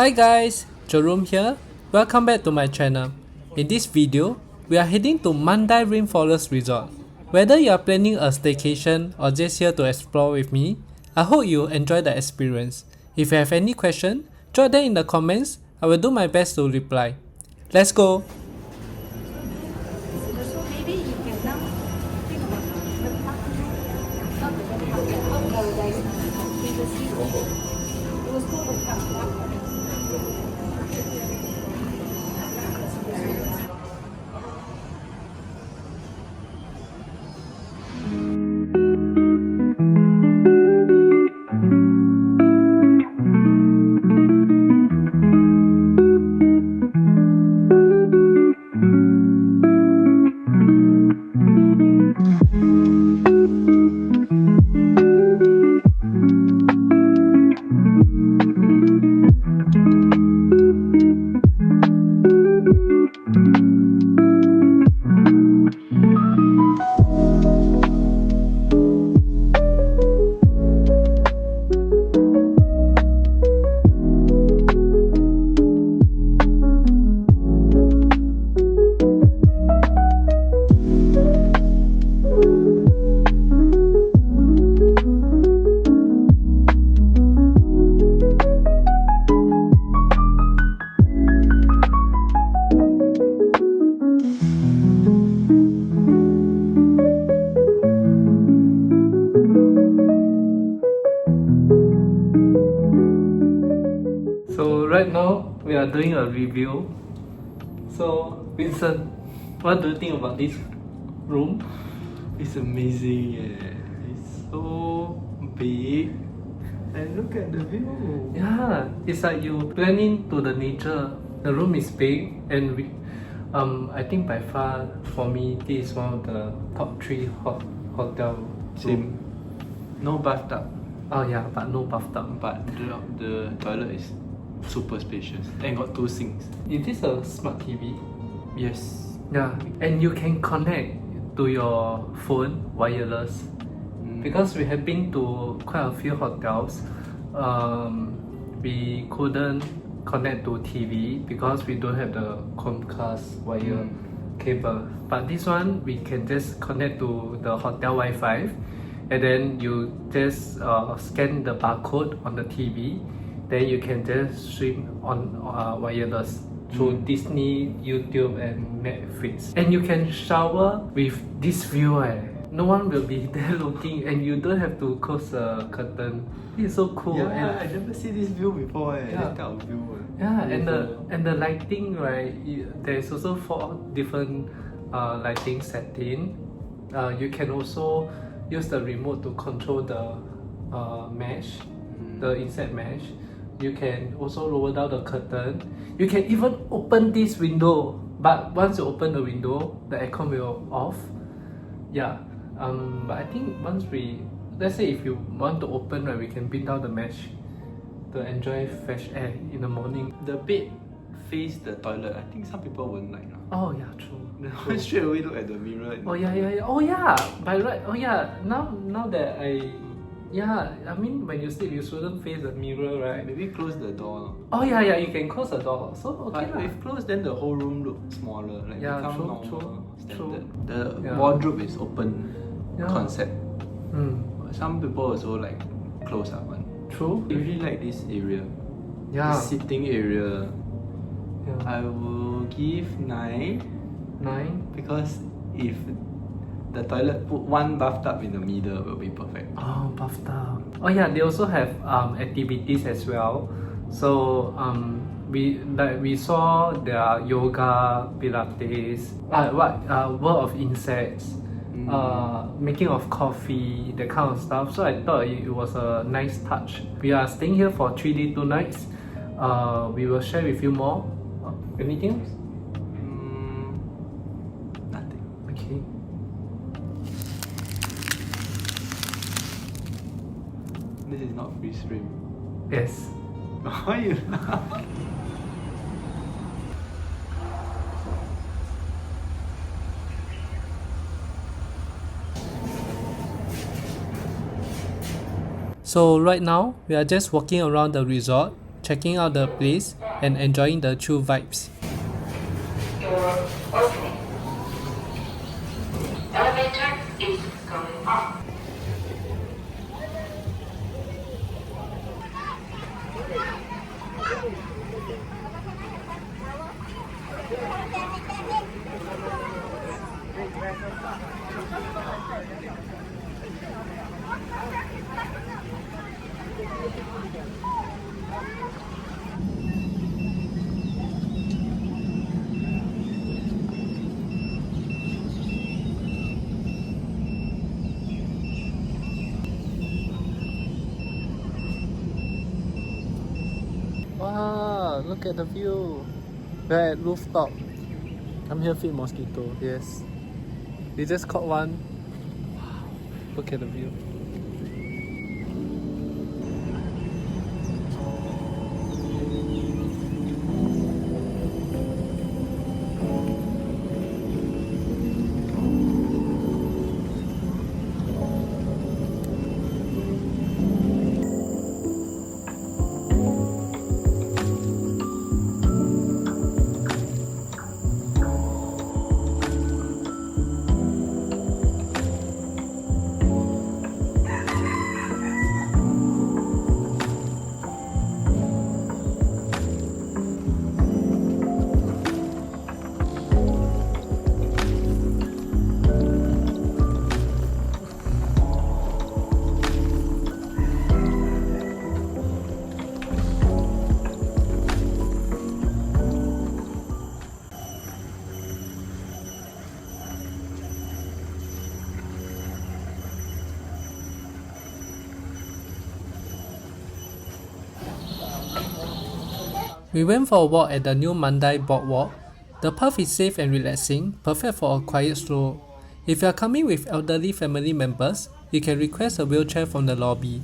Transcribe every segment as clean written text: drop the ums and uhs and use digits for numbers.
Hi guys, Jerome here. Welcome back to my channel. In this video, we are heading to Mandai Rainforest Resort. Whether you are planning a staycation or just here to explore with me, I hope you enjoy the experience. If you have any question, drop them in the comments. I will do my best to reply. Let's go! So maybe you can now think about the park, not the paradise in the sea. It was called the park. So right now, we are doing a review. So Vincent, what do you think about this room? It's amazing, it's so big. And look at the view. Yeah, it's like you blend into the nature. The room is big and I think by far for me this is one of the top 3 hotel Same. No bathtub, Oh yeah, but no bathtub. but the toilet is super spacious and got 2 sinks. Is this a smart TV? Yes. Yeah, and you can connect to your phone wireless. Because we have been to quite a few hotels, we couldn't connect to TV because we don't have the Comcast wire cable. But this one, we can just connect to the hotel Wi-Fi, and then you just scan the barcode on the TV. Then you can just stream on wireless through Disney, YouTube, and Netflix. And you can shower with this view. No one will be there looking, and you don't have to close the curtain. It's so cool. Yeah, And I never see this view before. Yeah. This kind of view. yeah, Beautiful. and the lighting, right? There's also 4 different lighting setting. You can also use the remote to control the mesh, the inside mesh. You can also lower down the curtain. You can even open this window, but once you open the window, the aircon will off. Yeah, but I think once let's say if you want to open, right, we can bring down the mesh to enjoy fresh air in the morning. The bed face the toilet. I think some people won't like. Oh yeah, true. They straight away look at the mirror. Oh yeah. Oh yeah. By right. Oh yeah. Now that I mean when you sleep, you shouldn't face the mirror, right? Maybe close the door. Oh yeah. You can close the door. So okay But lah. if closed, then the whole room looks smaller. Like Yeah, become true, normal, true. standard. The Yeah. wardrobe is open Yeah. concept. Mm, Some people also like close up one. true. I really like this area. Yeah. The sitting area. Yeah. I will give 9 9. because if the toilet put one bathtub in the middle will be perfect. Oh, bathtub. Oh yeah, they also have activities as well. So we saw there are yoga, pilates, world of insects, making of coffee, that kind of stuff. So I thought it was a nice touch. We are staying here for 3 days, 2 nights. We will share with you more. Anything else? Nothing. Okay. This is not free stream. Yes. Why you So right now we are just walking around the resort. checking out the place and enjoying the chill vibes. Door opening. Elevator is going up. Wow, look at the view. We're at rooftop. Come here, feed mosquito. Yes. We just caught one. Wow, look at the view. We went for a walk at the new Mandai Boardwalk. The path is safe and relaxing, perfect for a quiet stroll. If you are coming with elderly family members, you can request a wheelchair from the lobby.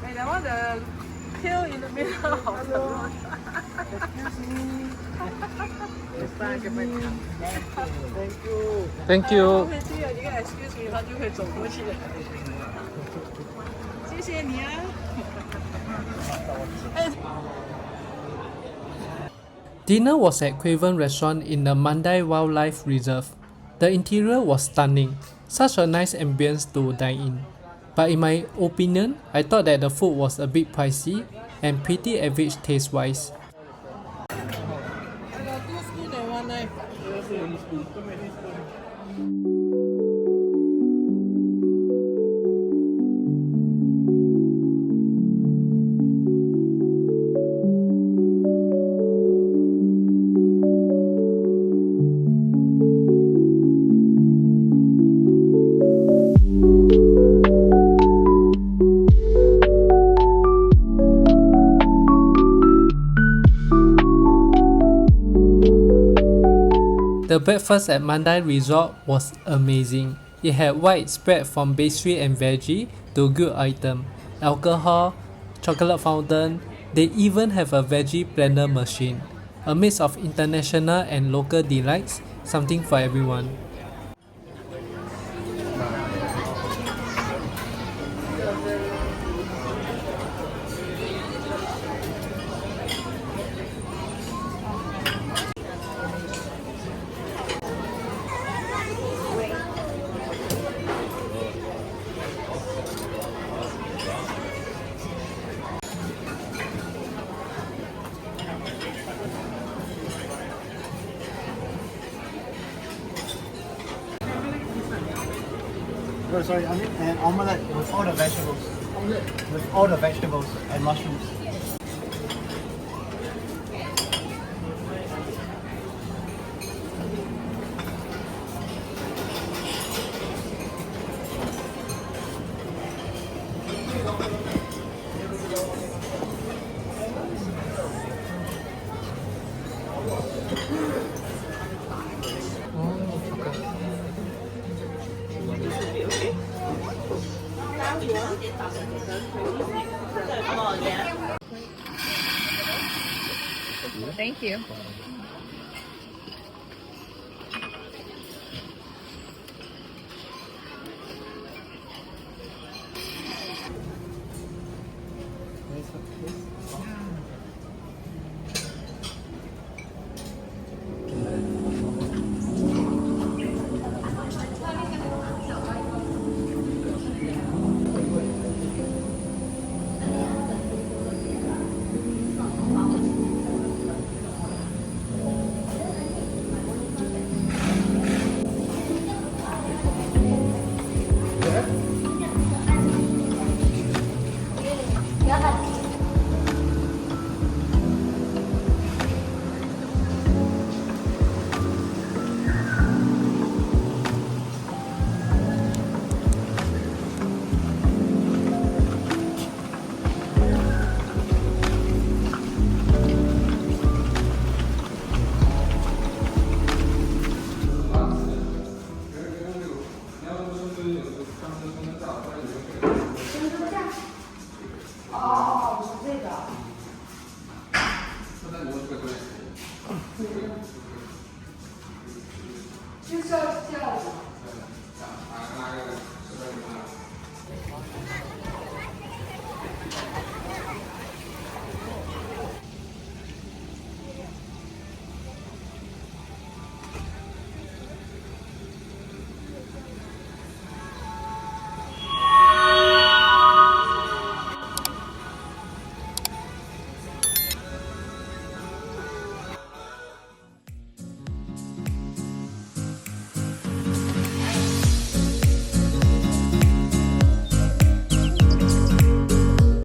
Hey, that one the tail in the middle of the road. Thank you. 会这样，你看 excuse me，他就会走过去。谢谢你啊。Dinner was at Cavern Restaurant in the Mandai Wildlife Reserve. The interior was stunning, such a nice ambience to dine in. But in my opinion, I thought that the food was a bit pricey and pretty average taste-wise. I got 2 spoon and 1 knife. The breakfast at Mandai Resort was amazing. It had wide spread from pastry and veggie to good item, alcohol, chocolate fountain. They even have a veggie blender machine. A mix of international and local delights, something for everyone. Oh, sorry, I mean an omelette with all the vegetables. Omelette? With all the vegetables and mushrooms. Thank you.